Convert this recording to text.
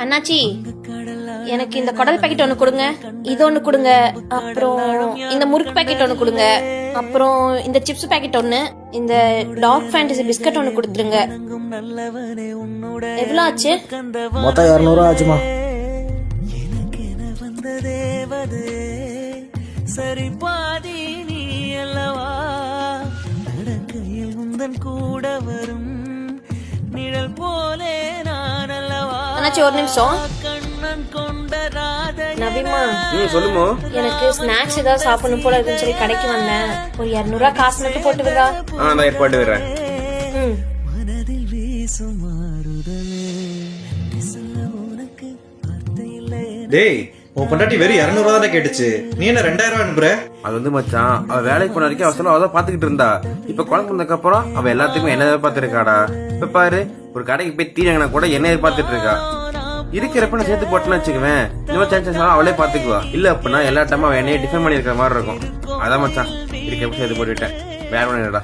அண்ணாச்சி, எனக்கு இந்த குடல் பாக்கெட் ஒன்று கொடுங்க, இது ஒன்று கொடுங்க, அப்புறம் இந்த முறுக்கு பாக்கெட் ஒன்று கொடுங்க, அப்புறம் இந்த சிப்ஸ் பாக்கெட் ஒன்று, இந்த டார்க் ஃபேண்டசி பிஸ்கட் ஒன்று கொடுத்துருங்க. எவ்வளோ ஆச்சு? மொத்தம் 200 ஆச்சுமா. சரி பாதி நீ அல்லவா, நடக்கையில் உந்தன் கூட வரும் நிழல் போலே நான் அல்லவா. அண்ணாச்சி ஒரு நிமிஷம். கண்ணன் கொண்ட ராதை. நபிமா, சொல்லுமோ. எனக்கு ஸ்நாக்ஸ் ஏதாவது சாப்பிடணும் போல இருக்குன்னு சொல்லி கடைக்கு வந்தேன். ஒரு 200 காசு மட்டும் போட்டு விடுறா. நான் ஏற்பாடு விடுறேன். மனதில் வீசும் மாறுதலே சொல்ல உனக்கு வார்த்தை இல்லை. டேய், உன் பொண்டாட்டி வெறும் 200 தானே கேட்டுச்சு, நீ என்ன 2000 அனுப்புற? அது வந்து மச்சான், அவ வேலைக்கு போன வரைக்கும் அவ சொல்ல அவதான் பாத்துக்கிட்டு இருந்தா. இப்ப குழந்தை வந்ததுக்கு அப்புறம் அவ எல்லாத்துக்கும் என்ன எதிர்பார்த்திருக்காடா. இப்ப பாரு, ஒரு கடைக்கு போய் தீனங்கனா கூட என்ன எதிர்பார்த்துட்டு இருக்கா. இருக்கிறப்ப நான் சேர்த்து போட்டேன்னு வச்சுக்குவேன், இந்த மாதிரி சான்சஸ் அவளே பாத்துக்குவா. இல்ல அப்படின்னா எல்லா டைமும் அவ என்னைய டிஃபைன் பண்ணி இருக்கிற மாதிரி இருக்கும். அதான் மச்சான், இருக்கப்ப சேர்த்து போட்டுட்டேன். வேற ஒண்ணு இல்லடா.